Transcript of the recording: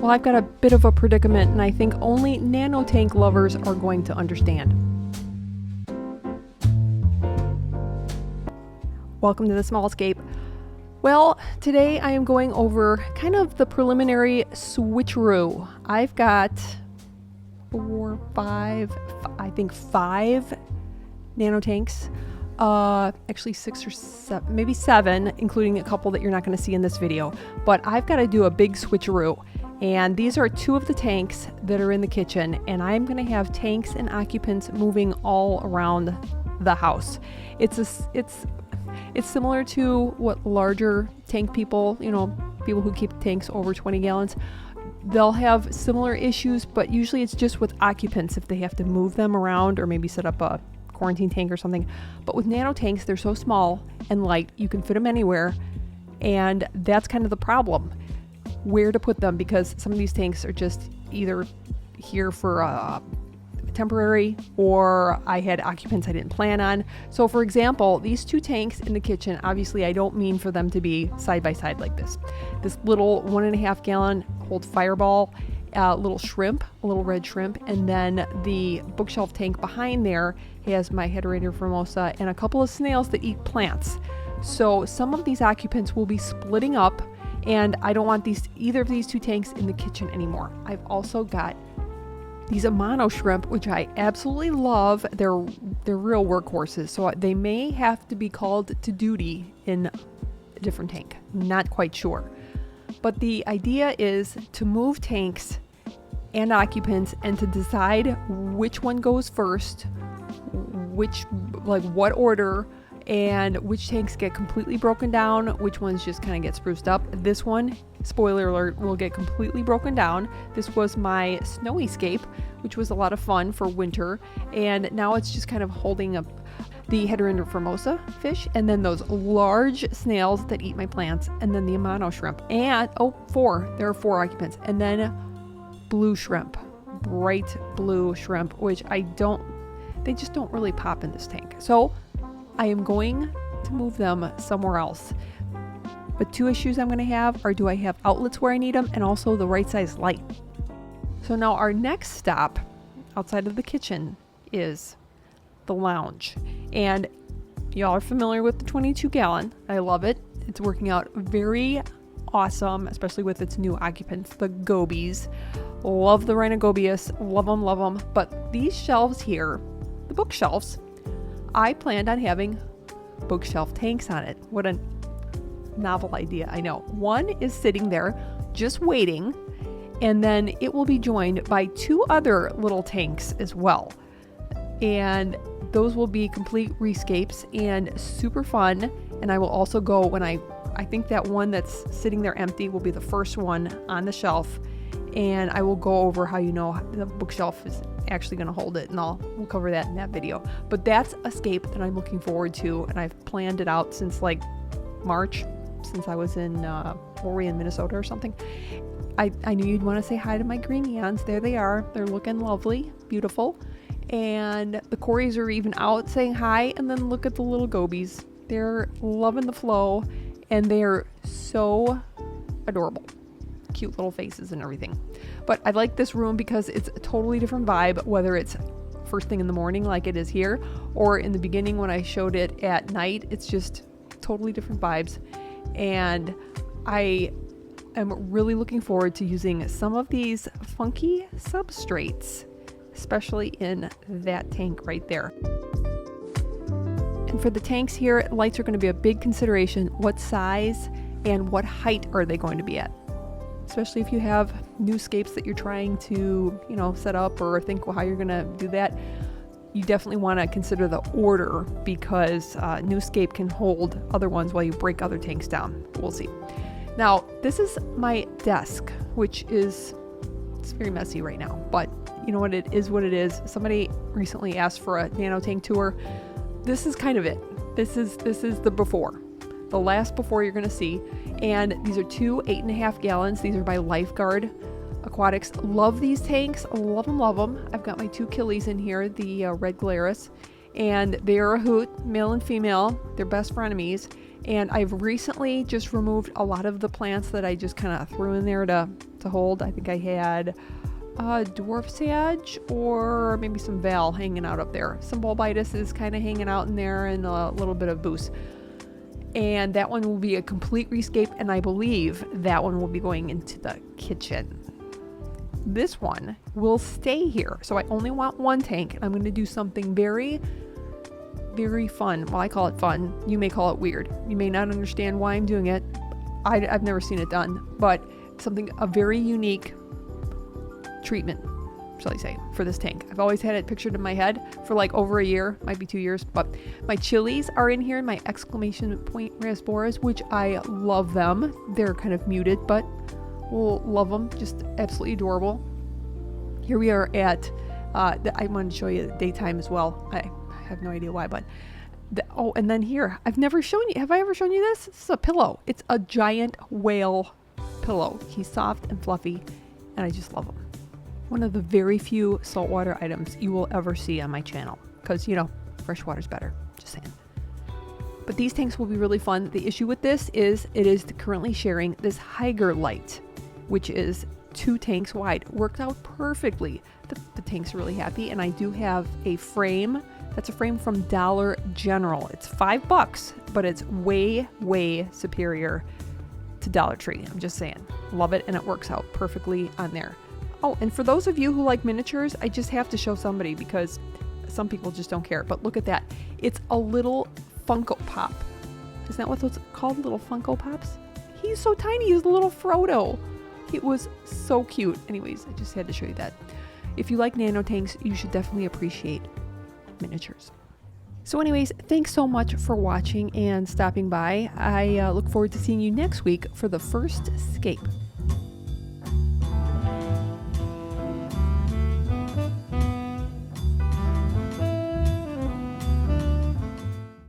Well, I've got a bit of a predicament, and I think only nano tank lovers are going to understand. Welcome to the Smallscape. Well, today I am going over kind of the preliminary switcheroo. I've got five nano tanks. Actually 6 or 7, maybe 7, including a couple that you're not going to see in this video. But I've got to do a big switcheroo. And these are 2 of the tanks that are in the kitchen, and I'm going to have tanks and occupants moving all around the house. It's similar to what larger tank people, people who keep tanks over 20 gallons, they'll have similar issues, but usually it's just with occupants if they have to move them around or maybe set up a quarantine tank or something. But with nano tanks, they're so small and light, you can fit them anywhere, and that's kind of the problem. Where to put them, because some of these tanks are just either here for temporary, or I had occupants I didn't plan on. So for example, these 2 tanks in the kitchen, obviously I don't mean for them to be side by side like this. This little 1.5 gallon holds Fireball, little shrimp, a little red shrimp, and then the bookshelf tank behind there has my Heterorator formosa and a couple of snails that eat plants. So some of these occupants will be splitting up, and I don't want either of these 2 tanks in the kitchen anymore. I've also got these Amano shrimp, which I absolutely love. They're real workhorses, so they may have to be called to duty in a different tank. Not quite sure. But the idea is to move tanks and occupants and to decide which one goes first, what order, and which tanks get completely broken down, which ones just kind of get spruced up. This one, spoiler alert, will get completely broken down. This was my Snowy-scape, which was a lot of fun for winter, and now it's just kind of holding up the Heterorator formosa fish, and then those large snails that eat my plants, and then the Amano shrimp, and there are 4 occupants, and then blue shrimp, bright blue shrimp, which they just don't really pop in this tank. So I am going to move them somewhere else. But 2 issues I'm going to have are, do I have outlets where I need them, and also the right size light. So now our next stop outside of the kitchen is the lounge. And y'all are familiar with the 22 gallon. I love it. It's working out very awesome, especially with its new occupants, the gobies. Love the Rhinogobius. Love them. But these shelves here, the bookshelves, I planned on having bookshelf tanks on it. What a novel idea, I know. One is sitting there just waiting, and then it will be joined by 2 other little tanks as well. And those will be complete rescapes and super fun. And I will also go when I think that one that's sitting there empty will be the first one on the shelf. And I will go over how the bookshelf is actually going to hold it, and we'll cover that in that video. But that's a scape that I'm looking forward to, and I've planned it out since March, since I was in Minnesota or something. I knew you'd want to say hi to my green yans. There they are. They're looking lovely, beautiful, and the Corys are even out saying hi. And then look at the little gobies. They're loving the flow, and they're so adorable. Cute little faces and everything. But I like this room because it's a totally different vibe, whether it's first thing in the morning like it is here, or in the beginning when I showed it at night. It's just totally different vibes, and I am really looking forward to using some of these funky substrates, especially in that tank right there. And for the tanks here, lights are going to be a big consideration. What size and what height are they going to be at? Especially if you have new scapes that you're trying to, set up or think how you're going to do that. You definitely want to consider the order, because new scape can hold other ones while you break other tanks down. We'll see. Now, this is my desk, which it's very messy right now, but you know what, it is what it is. Somebody recently asked for a nano tank tour. This is kind of it. This is the before. The last before you're going to see. And these are 2 8.5 gallons. These are by Lifeguard Aquatics. Love these tanks. Love them. I've got my 2 killies in here, the red Glarus, and they are a hoot, male and female. They're best frenemies. And I've recently just removed a lot of the plants that I just kind of threw in there to to hold. I think I had a dwarf sage or maybe some val hanging out up there. Some bulbitis is kind of hanging out in there, and a little bit of boost. And that one will be a complete rescape, and I believe that one will be going into the kitchen. This one will stay here. So I only want one tank. I'm going to do something very, very fun. Well, I call it fun. You may call it weird. You may not understand why I'm doing it. I've never seen it done, but a very unique treatment, shall I say, for this tank. I've always had it pictured in my head for like over a year, might be 2 years, but my chilies are in here, my exclamation point raspboras, which I love them. They're kind of muted, but we'll love them. Just absolutely adorable. Here we are at, I wanted to show you the daytime as well. I have no idea why, but and then here, I've never shown you, have I ever shown you this? This is a pillow. It's a giant whale pillow. He's soft and fluffy, and I just love him. One of the very few saltwater items you will ever see on my channel, because, you know, fresh water's better. Just saying. But these tanks will be really fun. The issue with this is it is currently sharing this Higer light, which is 2 tanks wide. Worked out perfectly. The tank's really happy, and I do have a frame. That's a frame from Dollar General. It's $5, but it's way, way superior to Dollar Tree. I'm just saying. Love it, and it works out perfectly on there. Oh, and for those of you who like miniatures, I just have to show somebody because some people just don't care. But look at that. It's a little Funko Pop. Isn't that what those called? Little Funko Pops? He's so tiny. He's a little Frodo. It was so cute. Anyways, I just had to show you that. If you like nano tanks, you should definitely appreciate miniatures. So anyways, thanks so much for watching and stopping by. I look forward to seeing you next week for the first scape.